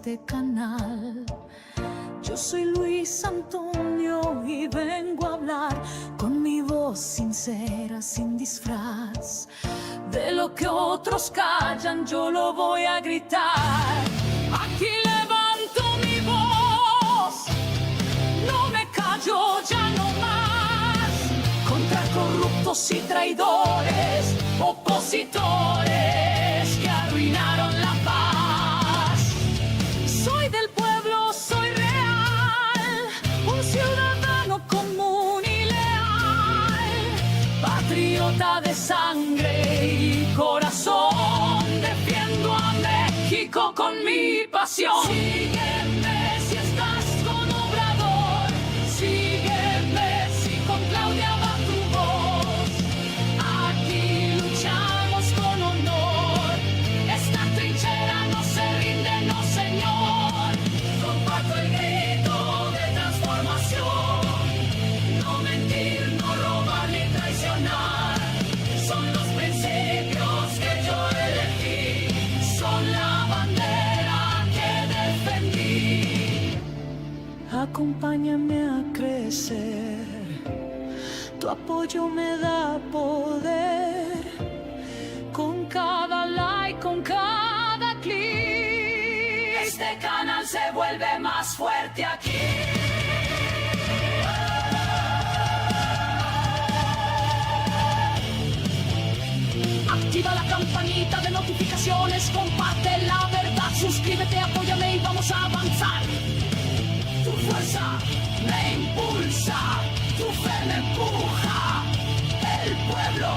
este canal. Yo soy Luis Antonio y vengo a hablar con mi voz sincera, sin disfraz. De lo que otros callan, yo lo voy a gritar. Aquí levanto mi voz, no me callo ya no más. Contra corruptos y traidores, opositores que arruinaron la paz. Soy del pueblo, soy real, un ciudadano común y leal, patriota de sangre y corazón, defiendo a México con mi pasión. Sígueme si estás con Obrador, sígueme si con Claudia va tu voz. Aquí luchamos con honor, esta trinchera no se rinde, no señor. Comparto el grito de transformación, no mentir, no robar ni traicionar. Son los principios que yo elegí, son la bandera que defendí. Acompáñame a crecer, tu apoyo me da poder. Con cada like, con cada clic, este canal se vuelve más fuerte aquí. Activa la campanita de notificaciones, comparte la verdad, suscríbete, apóyame y vamos a avanzar. Tu fuerza me impulsa, tu fe me empuja. El pueblo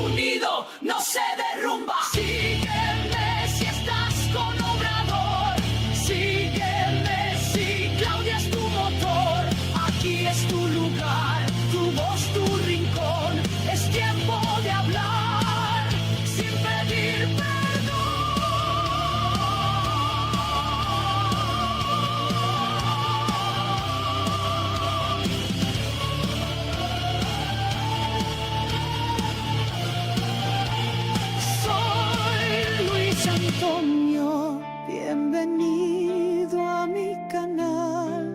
unido no se derrumba. Sígueme si estás con Obrador, sígueme si Claudia es tu motor. Aquí es tu lugar, tu voz, tu rincón. Es tiempo de hablar sin pedir perdón. Soy Luis Antonio, bienvenido a mi canal.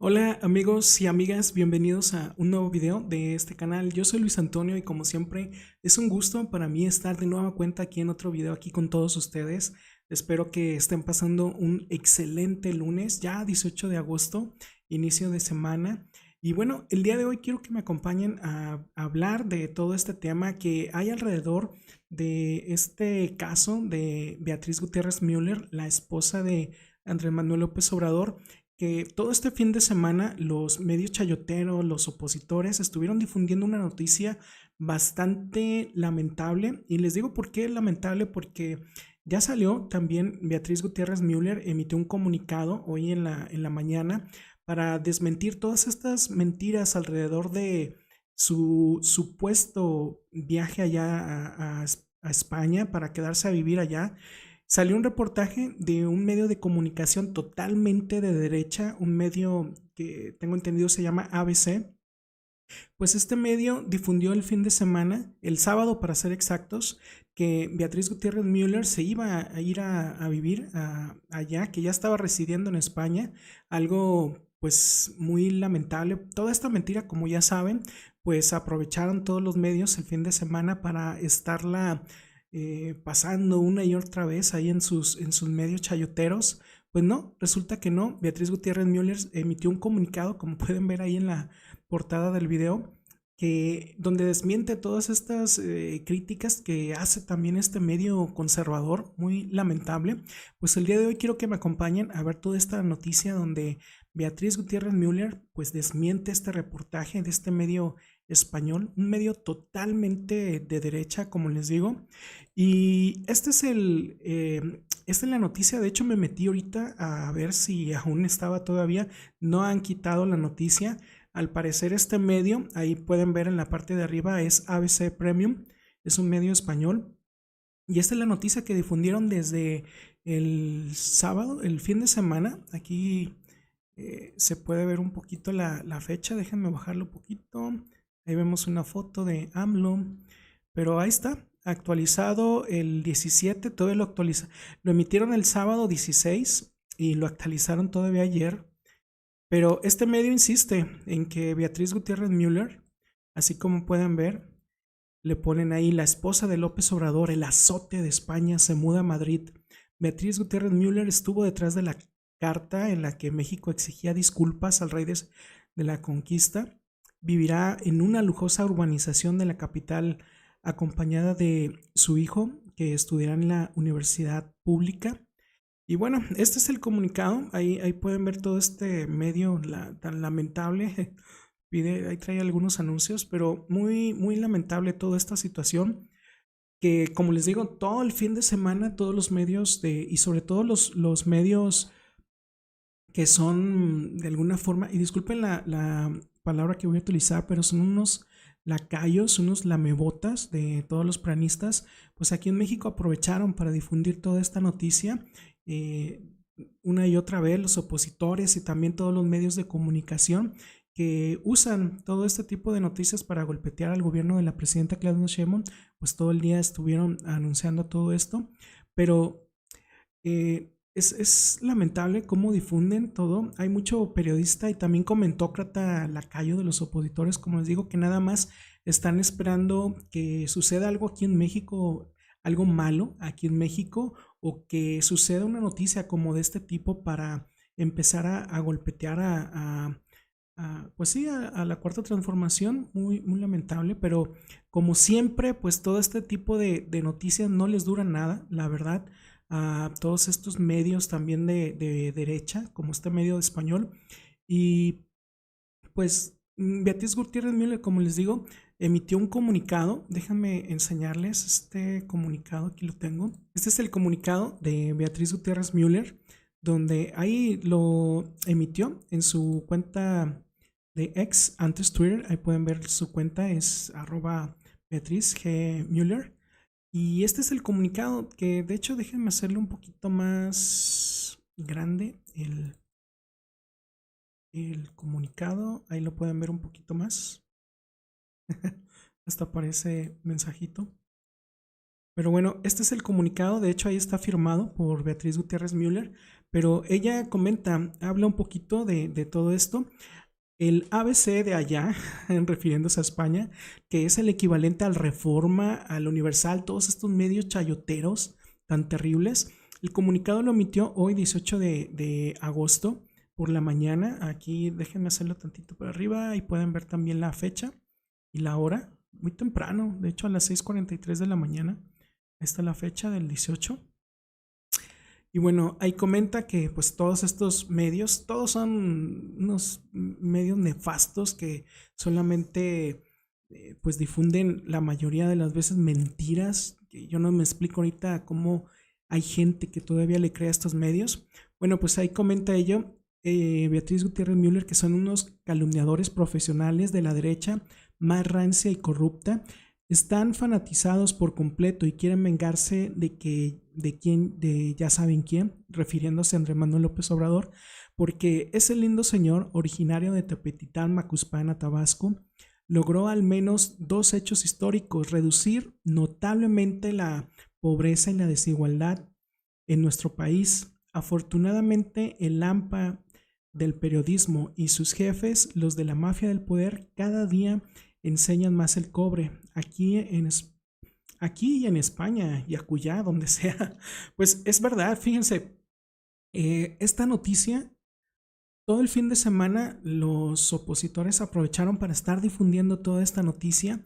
Hola amigos y amigas, bienvenidos a un nuevo video de este canal. Yo soy Luis Antonio y como siempre es un gusto para mí estar de nueva cuenta aquí en otro video aquí con todos ustedes. Espero que estén pasando un excelente lunes, ya 18 de agosto, inicio de semana. Y bueno, el día de hoy quiero que me acompañen a hablar de todo este tema que hay alrededor de este caso de Beatriz Gutiérrez Müller, la esposa de Andrés Manuel López Obrador, que todo este fin de semana los medios chayoteros, los opositores estuvieron difundiendo una noticia bastante lamentable. Y les digo por qué lamentable, porque ya salió también Beatriz Gutiérrez Müller, emitió un comunicado hoy en la mañana para desmentir todas estas mentiras alrededor de su supuesto viaje allá a España para quedarse a vivir allá. Salió un reportaje de un medio de comunicación totalmente de derecha, un medio que tengo entendido se llama ABC. Pues este medio difundió el fin de semana, el sábado para ser exactos, que Beatriz Gutiérrez Müller se iba a ir a vivir allá, que ya estaba residiendo en España, algo pues muy lamentable. Toda esta mentira, como ya saben, pues aprovecharon todos los medios el fin de semana para estarla pasando una y otra vez ahí en sus medios chayoteros. Pues no, resulta que no. Beatriz Gutiérrez Müller emitió un comunicado, como pueden ver ahí en la portada del video, donde desmiente todas estas críticas que hace también este medio conservador, muy lamentable. Pues el día de hoy quiero que me acompañen a ver toda esta noticia donde Beatriz Gutiérrez Müller pues desmiente este reportaje de este medio español, un medio totalmente de derecha, como les digo. Y esta es la noticia. De hecho me metí ahorita a ver si aún estaba todavía, no han quitado la noticia. Al parecer este medio, ahí pueden ver en la parte de arriba, es ABC Premium, es un medio español. Y esta es la noticia que difundieron desde el sábado, el fin de semana. Aquí se puede ver un poquito la fecha, déjenme bajarlo un poquito. Ahí vemos una foto de AMLO, pero ahí está. actualizado el 17, todavía lo emitieron el sábado 16 y lo actualizaron todavía ayer. Pero este medio insiste en que Beatriz Gutiérrez Müller, así como pueden ver, le ponen ahí la esposa de López Obrador, el azote de España, se muda a Madrid. Beatriz Gutiérrez Müller estuvo detrás de la carta en la que México exigía disculpas al rey de la conquista. Vivirá en una lujosa urbanización de la capital acompañada de su hijo, que estudiará en la universidad pública. Y bueno, este es el comunicado. Ahí pueden ver todo este medio tan lamentable. Ahí trae algunos anuncios, pero muy, muy lamentable toda esta situación. Que como les digo, todo el fin de semana, todos los medios y sobre todo los medios que son de alguna forma, y disculpen la palabra que voy a utilizar, pero son unos lacayos, unos lamebotas de todos los pranistas, pues aquí en México aprovecharon para difundir toda esta noticia. Una y otra vez los opositores y también todos los medios de comunicación que usan todo este tipo de noticias para golpetear al gobierno de la presidenta Claudia Sheinbaum, pues todo el día estuvieron anunciando todo esto, pero es lamentable cómo difunden todo. Hay mucho periodista y también comentócrata lacayo de los opositores, como les digo, que nada más están esperando que suceda algo aquí en México, algo malo aquí en México, o que suceda una noticia como de este tipo para empezar a golpetear pues sí, a la cuarta transformación. Muy, muy lamentable, pero como siempre, pues todo este tipo de noticias no les dura nada, la verdad. A todos estos medios también de derecha, como este medio de español. Y pues Beatriz Gutiérrez Müller, como les digo, emitió un comunicado. Déjenme enseñarles este comunicado, aquí lo tengo. Este es el comunicado de Beatriz Gutiérrez Müller, donde ahí lo emitió en su cuenta de X, antes Twitter. Ahí pueden ver su cuenta, es @BeatrizG Müller. Y este es el comunicado que, de hecho, déjenme hacerlo un poquito más grande. El comunicado, ahí lo pueden ver un poquito más. Hasta aparece mensajito. Pero bueno, este es el comunicado. De hecho, ahí está firmado por Beatriz Gutiérrez Müller. Pero ella comenta, habla un poquito de todo esto. El ABC de allá, refiriéndose a España, que es el equivalente al Reforma, al Universal, todos estos medios chayoteros tan terribles. El comunicado lo emitió hoy, 18 de agosto, por la mañana. Aquí déjenme hacerlo tantito para arriba y pueden ver también la fecha y la hora. Muy temprano, de hecho a las 6:43 de la mañana. Esta es la fecha del 18. Y bueno, ahí comenta que pues todos estos medios, todos son unos medios nefastos que solamente pues difunden la mayoría de las veces mentiras, que yo no me explico ahorita cómo hay gente que todavía le cree a estos medios. Bueno, pues ahí comenta ello, Beatriz Gutiérrez Müller, que son unos calumniadores profesionales de la derecha más rancia y corrupta. Están fanatizados por completo y quieren vengarse de ya saben quién, refiriéndose a Andrés Manuel López Obrador, porque ese lindo señor, originario de Tepetitán, Macuspana, Tabasco, logró al menos dos hechos históricos: reducir notablemente la pobreza y la desigualdad en nuestro país. Afortunadamente, el AMPA del periodismo y sus jefes, los de la mafia del poder, cada día enseñan más el cobre. Aquí y en España y acullá, donde sea. Pues es verdad, fíjense, esta noticia, todo el fin de semana los opositores aprovecharon para estar difundiendo toda esta noticia,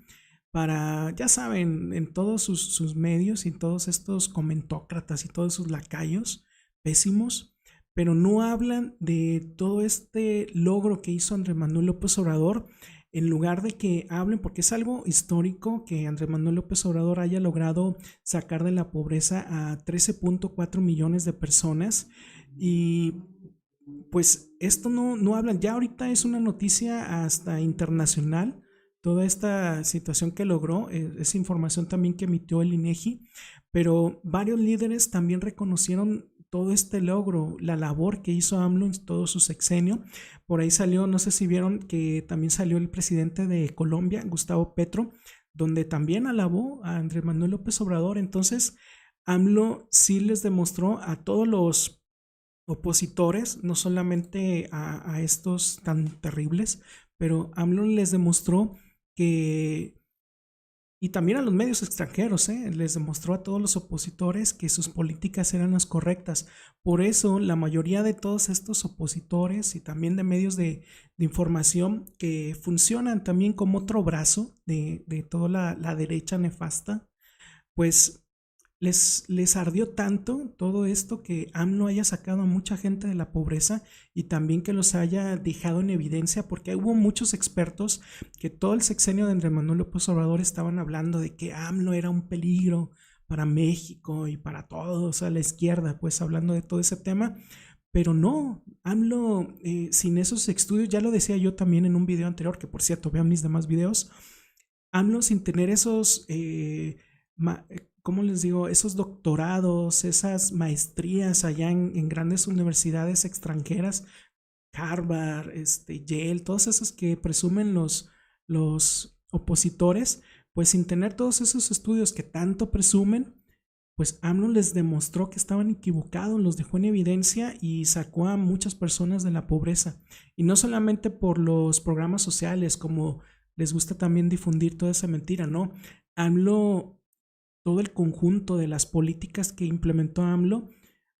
para, ya saben, en todos sus medios y todos estos comentócratas y todos sus lacayos pésimos, pero no hablan de todo este logro que hizo Andrés Manuel López Obrador. En lugar de que hablen, porque es algo histórico que Andrés Manuel López Obrador haya logrado sacar de la pobreza a 13.4 millones de personas, y pues esto no hablan. Ya ahorita es una noticia hasta internacional toda esta situación que logró. Es información también que emitió el INEGI, pero varios líderes también reconocieron todo este logro, la labor que hizo AMLO en todo su sexenio. Por ahí salió, no sé si vieron que también salió el presidente de Colombia, Gustavo Petro, donde también alabó a Andrés Manuel López Obrador. Entonces, AMLO sí les demostró a todos los opositores, no solamente a estos tan terribles, pero AMLO les demostró que, y también a los medios extranjeros, les demostró a todos los opositores que sus políticas eran las correctas. Por eso la mayoría de todos estos opositores y también de medios de información que funcionan también como otro brazo de toda la derecha nefasta, pues les ardió tanto todo esto que AMLO haya sacado a mucha gente de la pobreza y también que los haya dejado en evidencia, porque hubo muchos expertos que todo el sexenio de Andrés Manuel López Obrador estaban hablando de que AMLO era un peligro para México y para todos a la izquierda, pues hablando de todo ese tema. Pero no, AMLO sin esos estudios, ya lo decía yo también en un video anterior, que por cierto vean mis demás videos, AMLO sin tener esos ¿cómo les digo? Esos doctorados, esas maestrías allá en grandes universidades extranjeras, Harvard, Yale, todas esas que presumen los opositores, pues sin tener todos esos estudios que tanto presumen, pues AMLO les demostró que estaban equivocados, los dejó en evidencia y sacó a muchas personas de la pobreza. Y no solamente por los programas sociales, como les gusta también difundir toda esa mentira, no. AMLO, todo el conjunto de las políticas que implementó AMLO,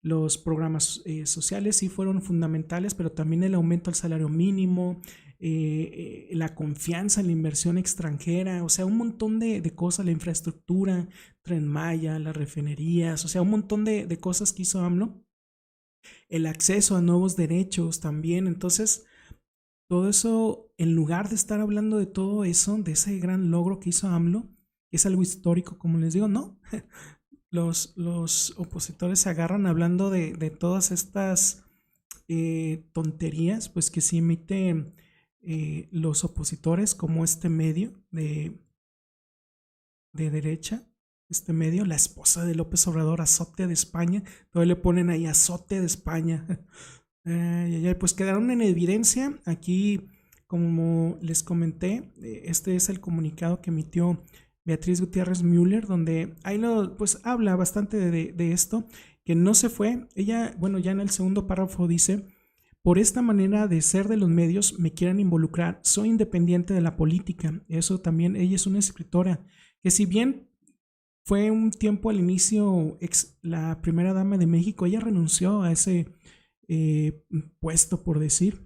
los programas sociales sí fueron fundamentales, pero también el aumento al salario mínimo, la confianza en la inversión extranjera, o sea, un montón de cosas, la infraestructura, Tren Maya, las refinerías, o sea, un montón de cosas que hizo AMLO, el acceso a nuevos derechos también. Entonces, todo eso, en lugar de estar hablando de todo eso, de ese gran logro que hizo AMLO, que es algo histórico, como les digo, no. Los opositores se agarran hablando de todas estas tonterías, pues que sí emiten los opositores, como este medio de derecha, este medio, la esposa de López Obrador, azote de España, todavía le ponen ahí azote de España. Pues quedaron en evidencia. Aquí, como les comenté, este es el comunicado que emitió Beatriz Gutiérrez Müller, donde ahí pues habla bastante de esto, que no se fue. Ella, bueno, ya en el segundo párrafo dice: por esta manera de ser de los medios me quieren involucrar, soy independiente de la política. Eso también, ella es una escritora que, si bien fue un tiempo al inicio la primera dama de México, ella renunció a ese puesto, por decir.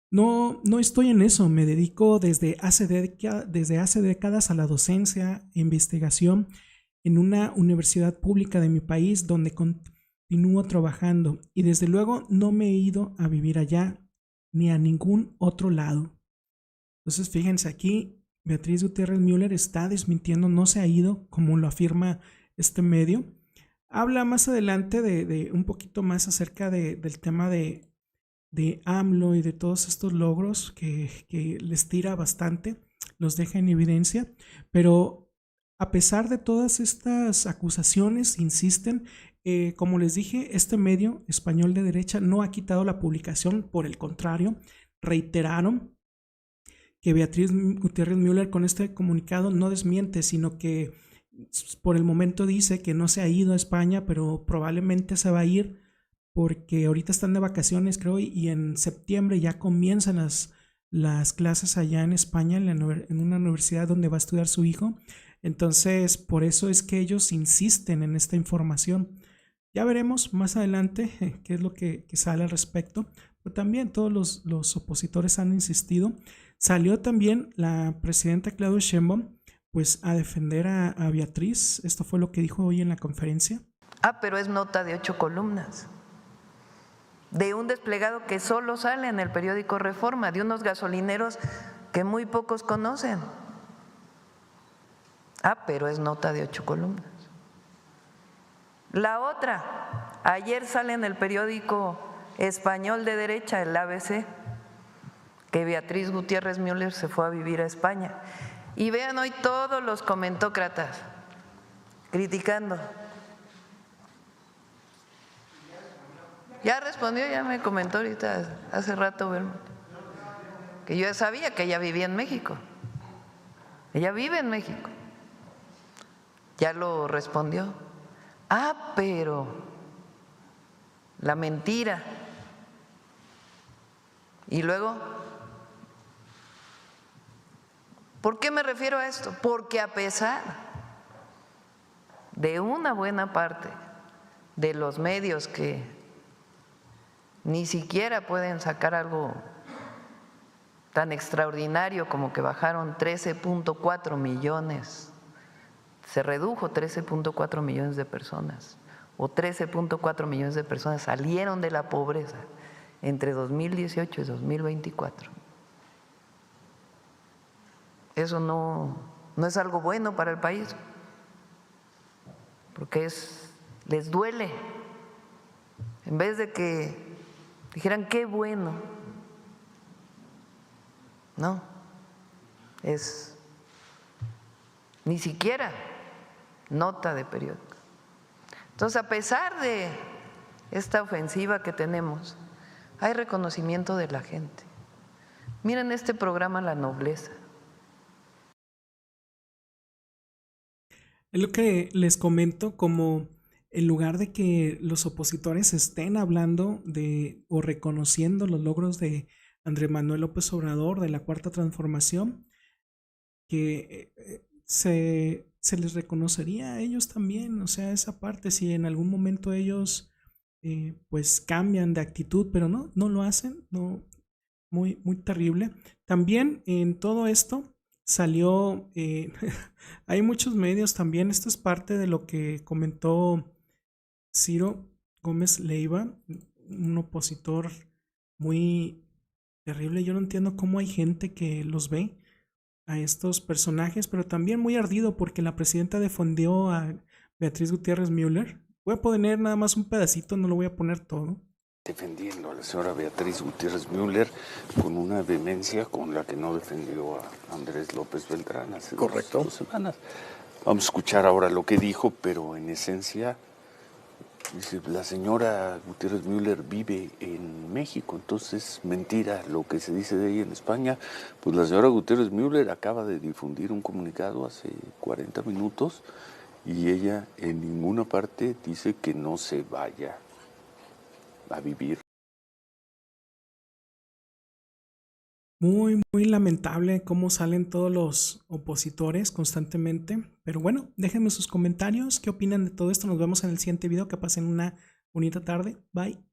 No estoy en eso, me dedico desde hace décadas a la docencia e investigación en una universidad pública de mi país, donde continúo trabajando, y desde luego no me he ido a vivir allá ni a ningún otro lado. Entonces, fíjense, aquí Beatriz Gutiérrez Müller está desmintiendo, no se ha ido, como lo afirma este medio. Habla más adelante de un poquito más acerca del tema de AMLO y de todos estos logros que les tira bastante, los deja en evidencia, pero a pesar de todas estas acusaciones, insisten. Como les dije, este medio español de derecha no ha quitado la publicación, por el contrario, reiteraron que Beatriz Gutiérrez Müller con este comunicado no desmiente, sino que por el momento dice que no se ha ido a España, pero probablemente se va a ir, porque ahorita están de vacaciones, creo, y en septiembre ya comienzan las clases allá en España, en una universidad donde va a estudiar su hijo. Entonces, por eso es que ellos insisten en esta información. Ya veremos más adelante qué es lo que sale al respecto, pero también todos los opositores han insistido. Salió también la presidenta Claudia Sheinbaum, pues, a defender a Beatriz. Esto fue lo que dijo hoy en la conferencia. Pero es nota de 8 columnas. De un desplegado que solo sale en el periódico Reforma, de unos gasolineros que muy pocos conocen. Pero es nota de 8 columnas. La otra, ayer sale en el periódico español de derecha, el ABC, que Beatriz Gutiérrez Müller se fue a vivir a España. Y vean hoy todos los comentócratas criticando. Ya respondió, ya me comentó ahorita, hace rato, Belmont, que yo ya sabía que ella vivía en México. Ella vive en México. Ya lo respondió. Ah, pero la mentira. Y luego, ¿por qué me refiero a esto? Porque a pesar de una buena parte de los medios que ni siquiera pueden sacar algo tan extraordinario como que bajaron 13.4 millones, se redujo 13.4 millones de personas, o 13.4 millones de personas salieron de la pobreza entre 2018 y 2024. Eso no es algo bueno para el país, porque les duele. En vez de que dijeran qué bueno, no, es ni siquiera nota de periódico. Entonces, a pesar de esta ofensiva que tenemos, hay reconocimiento de la gente. Miren este programa La Nobleza. Es lo que les comento, como en lugar de que los opositores estén hablando de o reconociendo los logros de Andrés Manuel López Obrador, de la Cuarta Transformación, que se les reconocería a ellos también, o sea, esa parte, si en algún momento ellos pues cambian de actitud, pero no lo hacen, no, muy, muy terrible. También en todo esto salió, hay muchos medios también, esto es parte de lo que comentó Ciro Gómez Leiva, un opositor muy terrible. Yo no entiendo cómo hay gente que los ve a estos personajes, pero también muy ardido porque la presidenta defendió a Beatriz Gutiérrez Müller. Voy a poner nada más un pedacito, no lo voy a poner todo. Defendiendo a la señora Beatriz Gutiérrez Müller con una vehemencia con la que no defendió a Andrés López Beltrán hace dos semanas. Vamos a escuchar ahora lo que dijo, pero en esencia dice, la señora Gutiérrez Müller vive en México, entonces mentira lo que se dice de ella en España. Pues la señora Gutiérrez Müller acaba de difundir un comunicado hace 40 minutos y ella en ninguna parte dice que no se vaya a vivir. Muy, muy lamentable cómo salen todos los opositores constantemente. Pero bueno, déjenme sus comentarios. ¿Qué opinan de todo esto? Nos vemos en el siguiente video. Que pasen una bonita tarde. Bye.